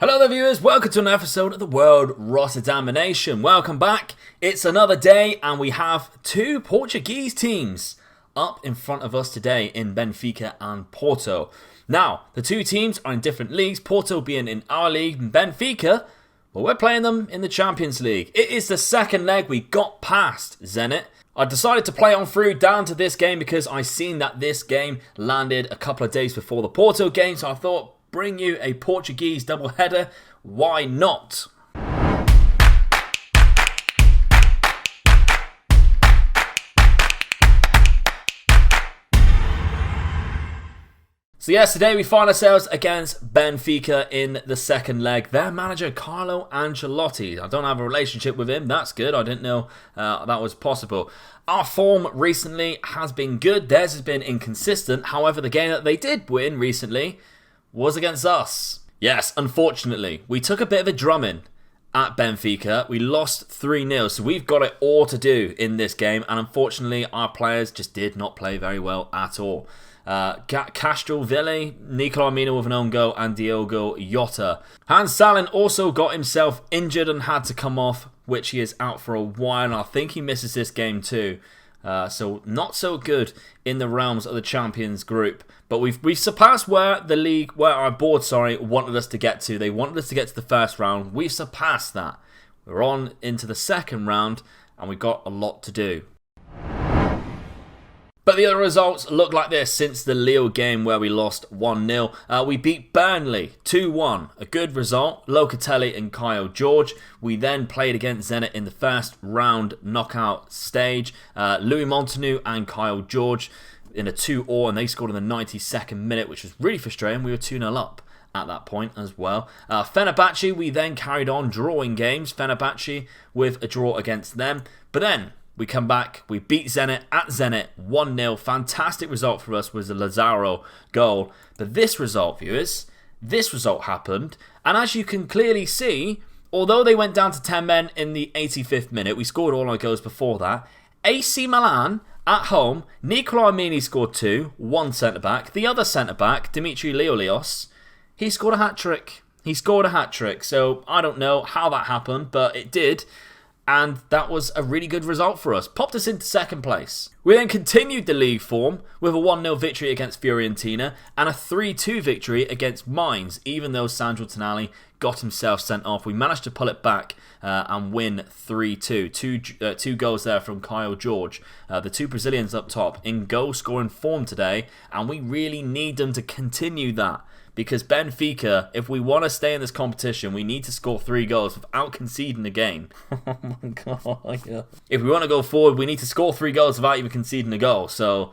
Hello there viewers, welcome to another episode of the World ROTTERDAMINATION. Welcome back, it's another day and we have two Portuguese teams up in front of us today in Benfica and Porto. Now, the two teams are in different leagues, Porto being in our league and Benfica, well, we're playing them in the Champions League. It is the second leg, we got past Zenit. I decided to play on through down to this game because I seen that this game landed a couple of days before the Porto game, so I thought, bring you a Portuguese double header, why not? So yes, today we find ourselves against Benfica in the second leg. Their manager, Carlo Ancelotti. I don't have a relationship with him, that's good. I didn't know that was possible. Our form recently has been good. Theirs has been inconsistent. However, the game that they did win recently was against us. Yes, unfortunately, we took a bit of a drumming at Benfica. We lost 3-0, so we've got it all to do in this game, and unfortunately, our players just did not play very well at all. Castrovilli, Nicola Mina with an own goal, and Diogo Jota. Hans Salin also got himself injured and had to come off, which he is out for a while, and I think he misses this game too. So not so good in the realms of the Champions Group. But we've surpassed where our board wanted us to get to. They wanted us to get to the first round. We've surpassed that. We're on into the second round, and we've got a lot to do. But the other results look like this since the Lille game where we lost 1-0. We beat Burnley 2-1. A good result. Locatelli and Kyle George. We then played against Zenit in the first round knockout stage. Louis Montanu and Kyle George in a 2-2, and they scored in the 92nd minute, which was really frustrating. We were 2-0 up at that point as well. Fenerbahce, we then carried on drawing games. Fenerbahce with a draw against them. But then we come back, we beat Zenit at Zenit 1-0. Fantastic result for us was the Lazaro goal. But this result, viewers, this result happened. And as you can clearly see, although they went down to 10 men in the 85th minute, we scored all our goals before that. AC Milan at home, Nicola Amini scored 2, one centre-back. The other centre-back, Dimitri Leolios, he scored a hat-trick. He scored a hat-trick. So I don't know how that happened, but it did. And that was a really good result for us. Popped us into second place. We then continued the league form with a 1-0 victory against Fiorentina and a 3-2 victory against Mainz. Even though Sandro Tonali got himself sent off, we managed to pull it back and win 3-2. Two goals there from Kyle George. The two Brazilians up top in goal scoring form today, and we really need them to continue that. Because Benfica, if we want to stay in this competition, we need to score 3 goals without conceding a game. Oh my god. Yeah. If we want to go forward, we need to score 3 goals without even conceding a goal. So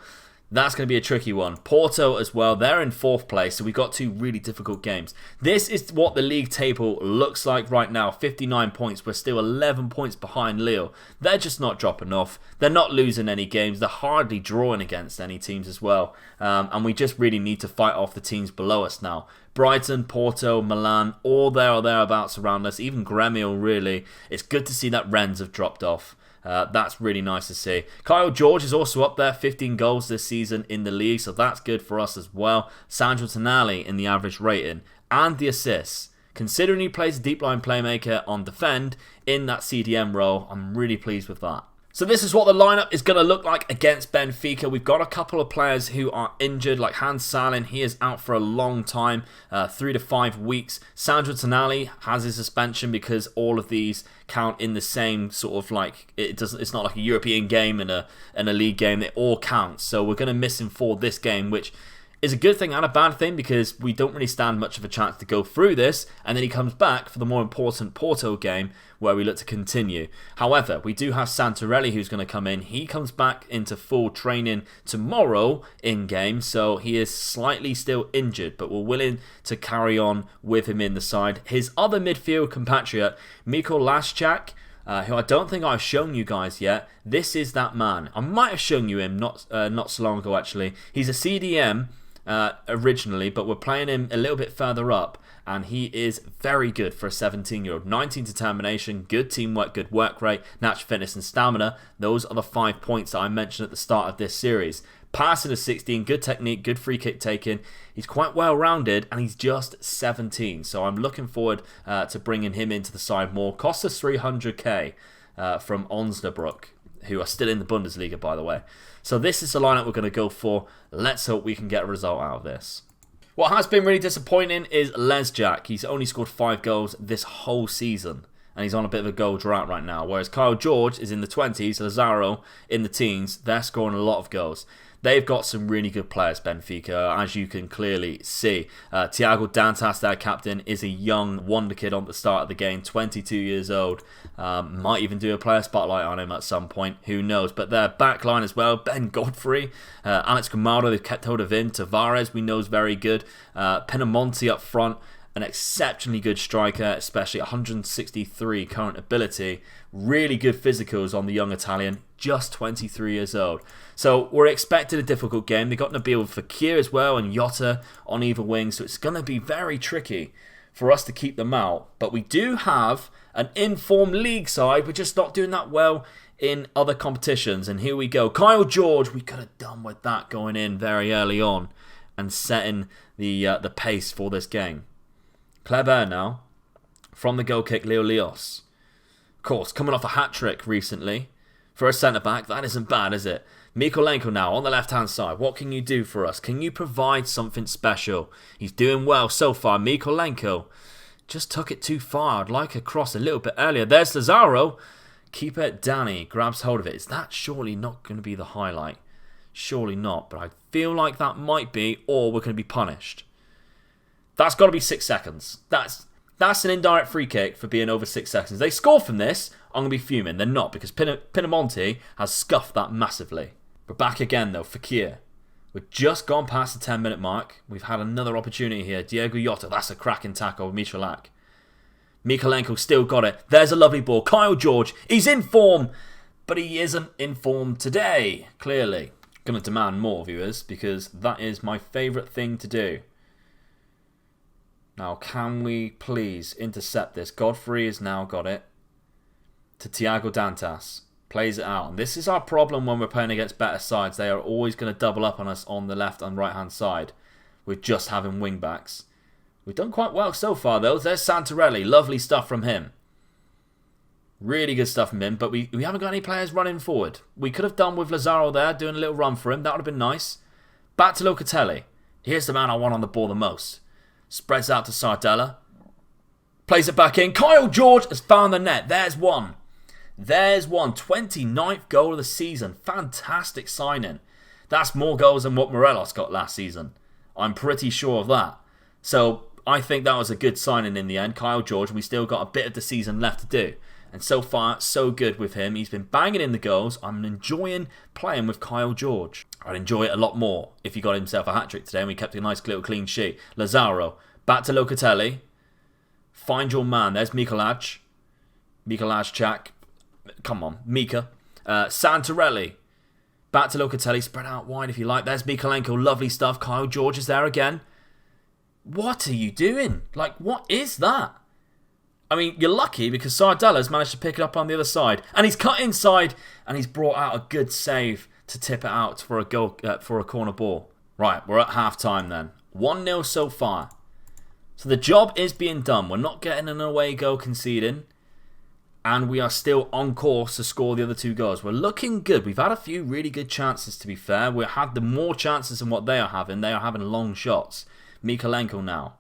that's going to be a tricky one. Porto as well, they're in 4th place, so we've got 2 really difficult games. This is what the league table looks like right now. 59 points, we're still 11 points behind Lille. They're just not dropping off. They're not losing any games. They're hardly drawing against any teams as well. And we just really need to fight off the teams below us now. Brighton, Porto, Milan, all there or thereabouts around us. Even Gremio, really. It's good to see that Rennes have dropped off. That's really nice to see. Kyle George is also up there, 15 goals this season in the league, so that's good for us as well. Sandro Tonali in the average rating and the assists. Considering he plays a deep line playmaker on defend in that CDM role, I'm really pleased with that. So this is what the lineup is going to look like against Benfica. We've got a couple of players who are injured, like Hans Salin. He is out for a long time, 3 to 5 weeks. Sandro Tonali has his suspension because all of these count in the same sort of like, it's not like a European game and a league game. It all counts. So we're going to miss him for this game, which is a good thing and a bad thing because we don't really stand much of a chance to go through this, and then he comes back for the more important Porto game where we look to continue. However, we do have Santarelli who's going to come in. He comes back into full training tomorrow in game, so he is slightly still injured, but we're willing to carry on with him in the side. His other midfield compatriot, Mikko Laschak, who I don't think I've shown you guys yet. This is that man. I might have shown you him not so long ago actually. He's a CDM originally, but we're playing him a little bit further up, and he is very good for a 17-year-old. 19 determination, good teamwork, good work rate, natural fitness and stamina. Those are the 5 points that I mentioned at the start of this series. Passing a 16, good technique, good free kick taking. He's quite well rounded and he's just 17. So I'm looking forward to bringing him into the side more. Cost us 300k from Osnabrück, who are still in the Bundesliga, by the way. So this is the lineup we're going to go for. Let's hope we can get a result out of this. What has been really disappointing is Lesjak. He's only scored 5 goals this whole season. And he's on a bit of a goal drought right now. Whereas Kyle George is in the 20s, Lazaro in the teens. They're scoring a lot of goals. They've got some really good players, Benfica, as you can clearly see. Thiago Dantas, their captain, is a young wonder kid on the start of the game, 22 years old. Might even do a player spotlight on him at some point, who knows. But their back line as well, Ben Godfrey, Alex Grimaldo, they've kept hold of him. Tavares, we know, is very good. Pinamonti up front, an exceptionally good striker, especially 163 current ability. Really good physicals on the young Italian, just 23 years old. So we're expecting a difficult game. They've got Nabil Fekir as well and Jota on either wing. So it's going to be very tricky for us to keep them out. But we do have an informed league side. We're just not doing that well in other competitions. And here we go. Kyle George, we could have done with that going in very early on and setting the pace for this game. Kleber now, from the goal kick, Leo Leos. Of course, coming off a hat-trick recently. For a centre-back, that isn't bad, is it? Mikolenko now, on the left-hand side. What can you do for us? Can you provide something special? He's doing well so far. Mikolenko just took it too far. I'd like a cross a little bit earlier. There's Lazaro. Keeper Danny grabs hold of it. Is that surely not going to be the highlight? Surely not, but I feel like that might be, or we're going to be punished. That's got to be 6 seconds. That's an indirect free kick for being over 6 seconds. They score from this, I'm going to be fuming. They're not, because Pinamonti has scuffed that massively. We're back again, though. Fekir. We've just gone past the 10-minute mark. We've had another opportunity here. Diego Jota. That's a cracking tackle with Michalak. Mikolenko still got it. There's a lovely ball. Kyle George. He's in form, but he isn't in form today, clearly. Going to demand more, viewers, because that is my favourite thing to do. Now, can we please intercept this? Godfrey has now got it to Thiago Dantas. Plays it out. And this is our problem when we're playing against better sides. They are always going to double up on us on the left and right-hand side with just having wing-backs. We've done quite well so far, though. There's Santarelli. Lovely stuff from him. Really good stuff from him. But we haven't got any players running forward. We could have done with Lazaro there, doing a little run for him. That would have been nice. Back to Locatelli. Here's the man I want on the ball the most. Spreads out to Sardella. Plays it back in. Kyle George has found the net. There's one. There's one. 29th goal of the season. Fantastic signing. That's more goals than what Morelos got last season. I'm pretty sure of that. So I think that was a good signing in the end. Kyle George. We still got a bit of the season left to do. And so far, so good with him. He's been banging in the goals. I'm enjoying playing with Kyle George. I'd enjoy it a lot more if he got himself a hat-trick today and we kept a nice little clean sheet. Lazaro, back to Locatelli. Find your man. There's Michalaj. Chak. Come on, Mika. Santarelli. Back to Locatelli. Spread out wide if you like. There's Mikolenko. Lovely stuff. Kyle George is there again. What are you doing? Like, what is that? I mean, you're lucky because Sardella's managed to pick it up on the other side. And he's cut inside and he's brought out a good save to tip it out for a goal, for a corner ball. Right, we're at half-time then. 1-0 so far. So the job is being done. We're not getting an away goal conceding. And we are still on course to score the other 2 goals. We're looking good. We've had a few really good chances, to be fair. We've had the more chances than what they are having. They are having long shots. Mikolenko now.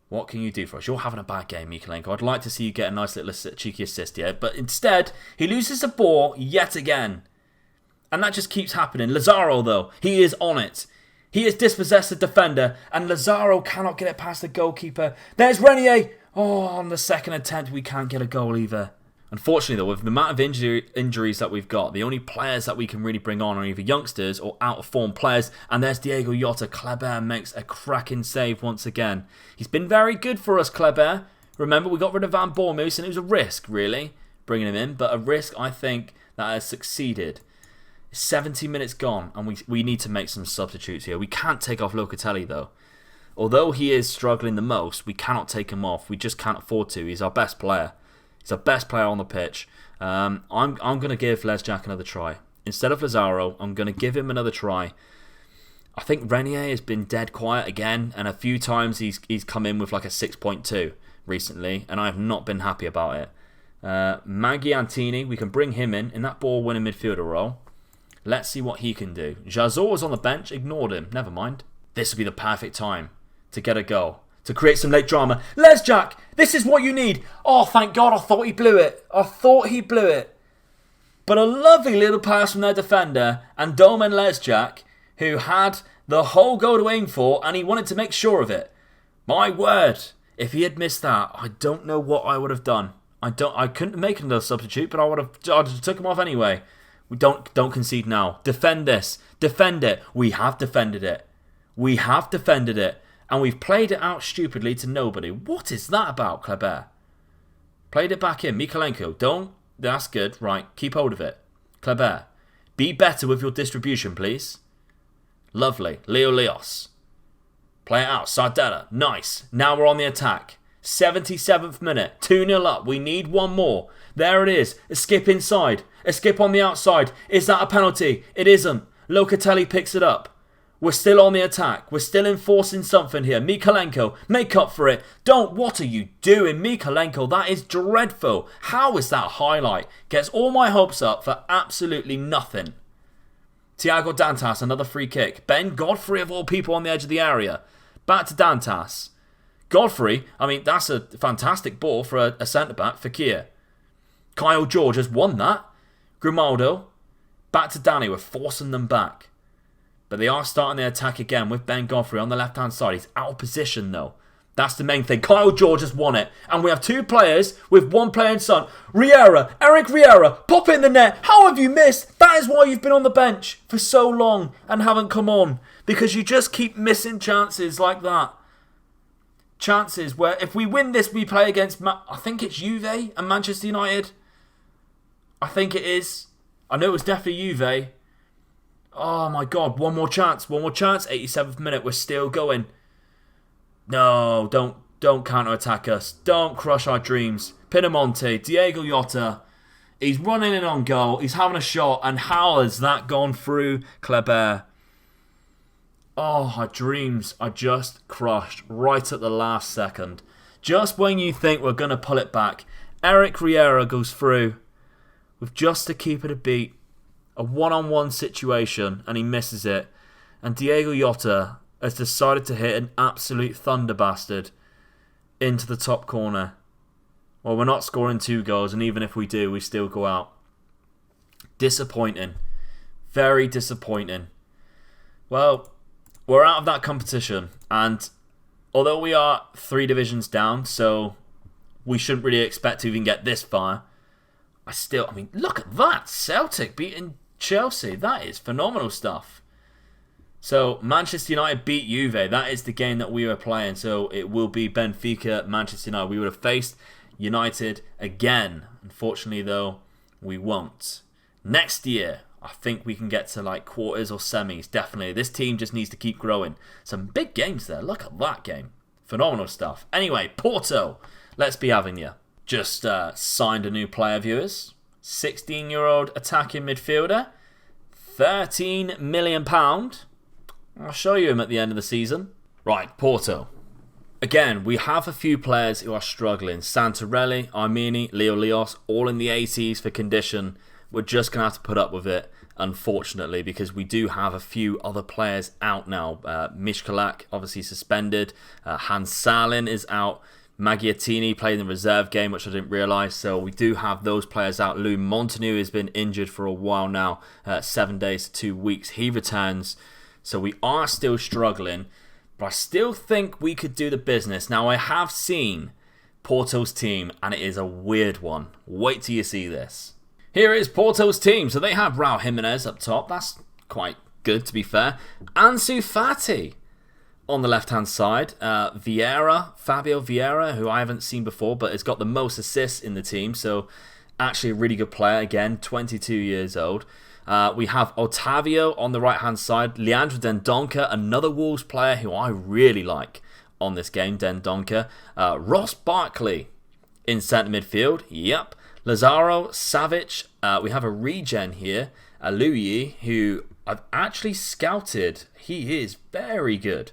What can you do for us? You're having a bad game, Mikolenko. I'd like to see you get a nice little cheeky assist here. But instead, he loses the ball yet again. And that just keeps happening. Lazaro, though, he is on it. He has dispossessed the defender. And Lazaro cannot get it past the goalkeeper. There's Renier. Oh, on the second attempt, we can't get a goal either. Unfortunately, though, with the amount of injuries that we've got, the only players that we can really bring on are either youngsters or out-of-form players. And there's Diego Jota. Kleber makes a cracking save once again. He's been very good for us, Kleber. Remember, we got rid of Van Bournemouth, and it was a risk, really, bringing him in. But a risk, I think, that has succeeded. 70 minutes gone, and we need to make some substitutes here. We can't take off Locatelli, though. Although he is struggling the most, we cannot take him off. We just can't afford to. He's our best player. He's our best player on the pitch. I'm going to give Lesjak another try. Instead of Lazaro, I'm going to give him another try. I think Renier has been dead quiet again, and a few times he's come in with like a 6.2 recently, and I have not been happy about it. Maggiontini, we can bring him in that ball-winning midfielder role. Let's see what he can do. Jazor was on the bench, ignored him, never mind. This would be the perfect time to get a goal, to create some late drama. Lesjak, this is what you need. Oh, thank God, I thought he blew it. But a lovely little pass from their defender, and Domen Lesjak, who had the whole goal to aim for, and he wanted to make sure of it. My word, if he had missed that, I don't know what I would have done. I couldn't make another substitute, but I just took him off anyway. We don't concede now. Defend this. Defend it. We have defended it. And we've played it out stupidly to nobody. What is that about, Kleber? Played it back in. Mikolenko, don't. That's good. Right, keep hold of it. Kleber, be better with your distribution, please. Lovely. Leo Leos. Play it out. Sardella. Nice. Now we're on the attack. 77th minute. 2-0 up. We need one more. There it is. A skip inside. A skip on the outside. Is that a penalty? It isn't. Locatelli picks it up. We're still on the attack. We're still enforcing something here. Mikolenko, make up for it. Don't. What are you doing, Mikolenko? That is dreadful. How is that a highlight? Gets all my hopes up for absolutely nothing. Thiago Dantas, another free kick. Ben Godfrey, of all people, on the edge of the area. Back to Dantas. Godfrey, I mean, that's a fantastic ball for a centre-back, Fekir. Kyle George has won that. Grimaldo. Back to Danny. We're forcing them back. But they are starting the attack again with Ben Godfrey on the left-hand side. He's out of position, though. That's the main thing. Kyle George has won it. And we have two players with one player in front. Eric Riera, pop it in the net. How have you missed? That is why you've been on the bench for so long and haven't come on. Because you just keep missing chances like that. Chances where if we win this, we play against, I think it's Juve and Manchester United. I think it is. I know it was definitely Juve. Oh my God, one more chance. 87th minute, we're still going. No, don't counter-attack us. Don't crush our dreams. Pinamonti, Diego Jota. He's running in on goal. He's having a shot. And how has that gone through Kleber? Oh, our dreams are just crushed right at the last second. Just when you think we're going to pull it back, Eric Riera goes through with just to keep it a beat. A one-on-one situation, and he misses it. And Diego Jota has decided to hit an absolute thunder bastard into the top corner. Well, we're not scoring 2 goals, and even if we do, we still go out. Disappointing. Very disappointing. Well, we're out of that competition, and although we are 3 divisions down, so we shouldn't really expect to even get this far, I mean, look at that. Celtic beating Chelsea. That is phenomenal stuff. So, Manchester United beat Juve. That is the game that we were playing. So, it will be Benfica, Manchester United. We would have faced United again. Unfortunately, though, we won't. Next year, I think we can get to like quarters or semis. Definitely. This team just needs to keep growing. Some big games there. Look at that game. Phenomenal stuff. Anyway, Porto. Let's be having you. Just signed a new player, viewers. 16-year-old attacking midfielder. £13 million. I'll show you him at the end of the season. Right, Porto. Again, we have a few players who are struggling. Santarelli, Armini, Leo Leos, all in the 80s for condition. We're just going to have to put up with it, unfortunately, because we do have a few other players out now. Mishkalak, obviously suspended. Hans Salin is out. Maggiontini played in the reserve game, which I didn't realise. So we do have those players out. Lou Montanu has been injured for a while now. 7 days to 2 weeks. He returns. So we are still struggling. But I still think we could do the business. Now, I have seen Porto's team, and it is a weird one. Wait till you see this. Here is Porto's team. So they have Raul Jimenez up top. That's quite good, to be fair. Ansu Fati on the left-hand side. Fabio Vieira, who I haven't seen before, but has got the most assists in the team. So actually a really good player. Again, 22 years old. We have Otavio on the right-hand side. Leandro Dendoncker, another Wolves player who I really like on this game, Dendoncker. Ross Barkley in centre midfield. Yep. Lazaro, Savic. We have a regen here. Aluyi, who I've actually scouted. He is very good.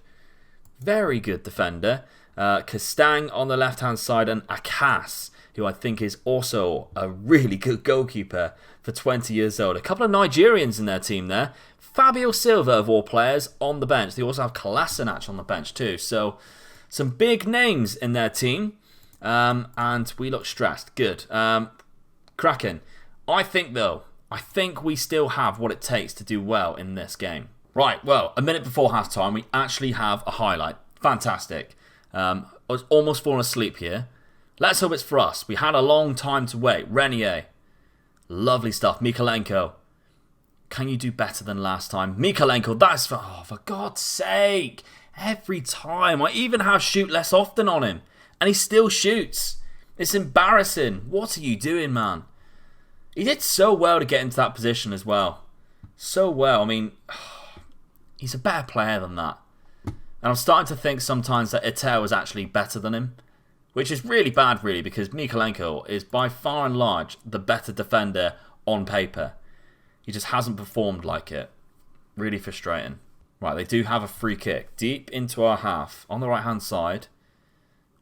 Very good defender. Castang on the left-hand side and Akas, who I think is also a really good goalkeeper for 20 years old. A couple of Nigerians in their team there. Fabio Silva, of all players, on the bench. They also have Kolasinac on the bench too. So, some big names in their team. And we look stressed. Good. Cracking. I think we still have what it takes to do well in this game. Right, well, a minute before half-time, we actually have a highlight. Fantastic. I was almost falling asleep here. Let's hope it's for us. We had a long time to wait. Renier. Lovely stuff. Mikalenko. Can you do better than last time? Mikalenko, that's for God's sake. Every time. I even have shoot less often on him. And he still shoots. It's embarrassing. What are you doing, man? He did so well to get into that position as well. So well. I mean, he's a better player than that. And I'm starting to think sometimes that Etel is actually better than him. Which is really bad, really, because Mikalenko is by far and large the better defender on paper. He just hasn't performed like it. Really frustrating. Right, they do have a free kick. Deep into our half. On the right-hand side.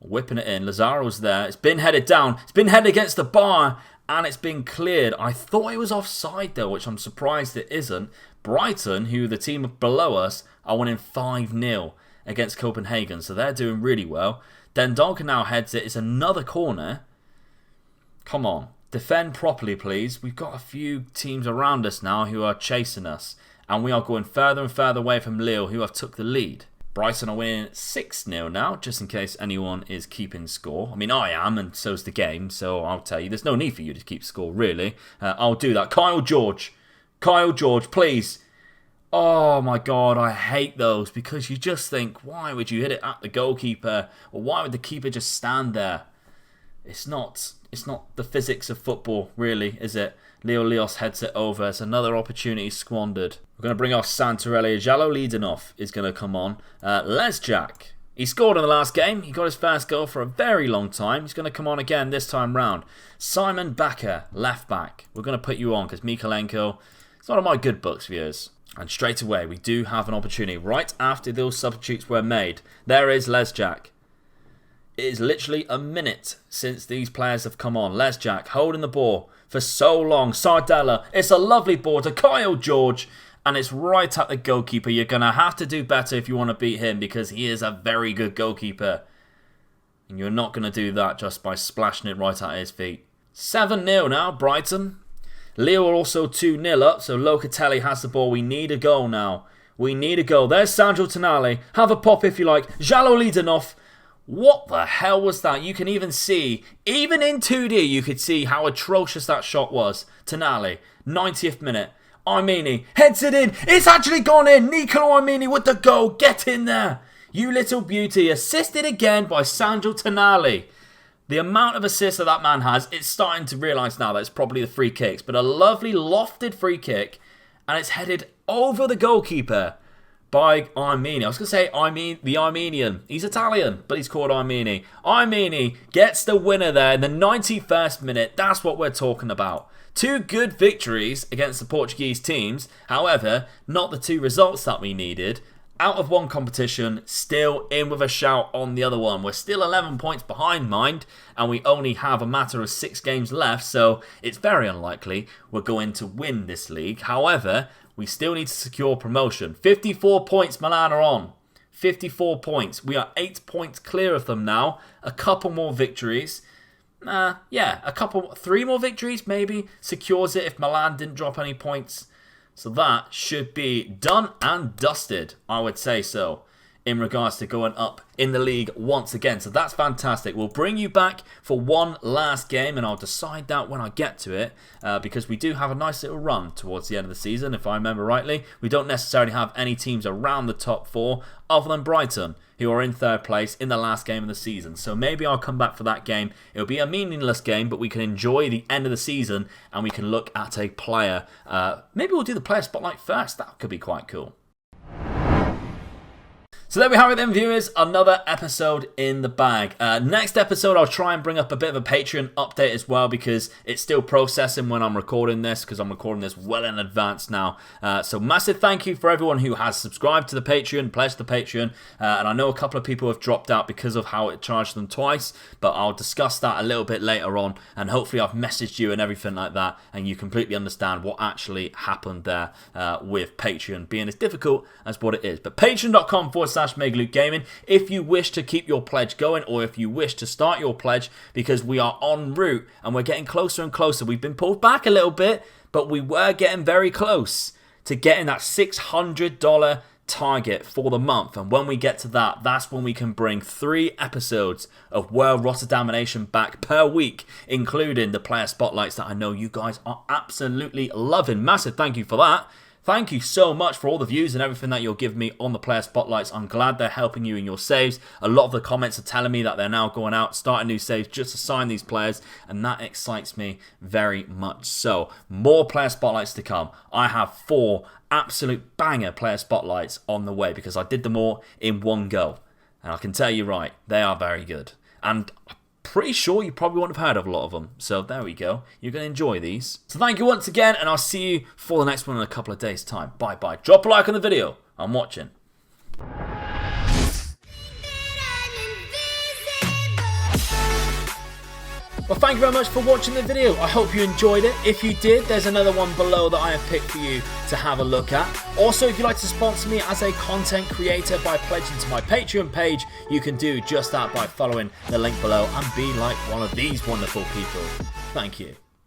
Whipping it in. Lazaro's there. It's been headed down. It's been headed against the bar. And it's been cleared. I thought it was offside though, which I'm surprised it isn't. Brighton, who the team below us, are winning 5-0 against Copenhagen. So they're doing really well. Dendonka now heads it. It's another corner. Come on. Defend properly, please. We've got a few teams around us now who are chasing us. And we are going further and further away from Lille, who have took the lead. Brighton are winning 6-0 now, just in case anyone is keeping score. I mean, I am, and so's the game, so I'll tell you, there's no need for you to keep score, really. I'll do that. Kyle George, please. Oh, my God, I hate those, because you just think, why would you hit it at the goalkeeper, or why would the keeper just stand there? It's not the physics of football, really, is it? Leo Leos heads it over. It's another opportunity squandered. We're going to bring off Santarelli. Jalo Lidanov is going to come on. Lesjak. He scored in the last game. He got his first goal for a very long time. He's going to come on again this time round. Simon Bakker, left back. We're going to put you on because Mikalenko, it's one of my good books, viewers. And straight away, we do have an opportunity. Right after those substitutes were made, there is Lesjak. It is literally a minute since these players have come on. Lesjak holding the ball for so long. Sardella, it's a lovely ball to Kyle George. And it's right at the goalkeeper. You're going to have to do better if you want to beat him because he is a very good goalkeeper. And you're not going to do that just by splashing it right at his feet. 7-0 now, Brighton. Leo are also 2-0 up, so Locatelli has the ball. We need a goal now. We need a goal. There's Sandro Tonali. Have a pop if you like. Jalo Lidanov. What the hell was that? You can even see, even in 2D, you could see how atrocious that shot was. Tonali, 90th minute. Armini heads it in. It's actually gone in. Nicolo Armini with the goal. Get in there. You little beauty. Assisted again by Sandro Tonali. The amount of assists that man has, it's starting to realise now that it's probably the free kicks. But a lovely lofted free kick. And it's headed over the goalkeeper by Armini. I was going to say the Armenian. He's Italian, but he's called Armini. Armini gets the winner there in the 91st minute. That's what we're talking about. 2 good victories against the Portuguese teams. However, not the 2 results that we needed. Out of one competition, still in with a shout on the other one. We're still 11 points behind, mind, and we only have a matter of 6 games left, so it's very unlikely we're going to win this league. However, we still need to secure promotion. 54 points Milan are on. 54 points. We are 8 points clear of them now. A couple more victories. 3 more victories maybe secures it if Milan didn't drop any points. So that should be done and dusted, I would say so, in regards to going up in the league once again. So that's fantastic. We'll bring you back for one last game, and I'll decide that when I get to it, because we do have a nice little run towards the end of the season, if I remember rightly. We don't necessarily have any teams around the top 4 other than Brighton, who are in 3rd place in the last game of the season. So maybe I'll come back for that game. It'll be a meaningless game, but we can enjoy the end of the season and we can look at a player. Maybe we'll do the player spotlight first. That could be quite cool. So there we have it then, viewers, another episode in the bag. Next episode, I'll try and bring up a bit of a Patreon update as well, because it's still processing when I'm recording this, because I'm recording this well in advance now. So massive thank you for everyone who has subscribed to the Patreon, pledged the Patreon, and I know a couple of people have dropped out because of how it charged them twice, but I'll discuss that a little bit later on, and hopefully I've messaged you and everything like that, and you completely understand what actually happened there with Patreon being as difficult as what it is. But patreon.com/MegaLukeGaming if you wish to keep your pledge going, or if you wish to start your pledge, because we are en route and we're getting closer and closer. We've been pulled back a little bit, but we were getting very close to getting that $600 target for the month, and when we get to that, that's when we can bring 3 episodes of World ROTTERDAMINATION back per week, including the player spotlights that I know you guys are absolutely loving. Massive thank you for that. Thank you so much for all the views and everything that you'll give me on the player spotlights. I'm glad they're helping you in your saves. A lot of the comments are telling me that they're now going out, starting new saves just to sign these players, and that excites me very much so. More player spotlights to come. I have 4 absolute banger player spotlights on the way, because I did them all in one go. And I can tell you right, they are very good. And pretty sure you probably won't have heard of a lot of them. So there we go. You're going to enjoy these. So thank you once again, and I'll see you for the next one in a couple of days' time. Bye-bye. Drop a like on the video. I'm watching. Well, thank you very much for watching the video. I hope you enjoyed it. If you did, there's another one below that I have picked for you to have a look at. Also, if you'd like to sponsor me as a content creator by pledging to my Patreon page, you can do just that by following the link below and be like one of these wonderful people. Thank you.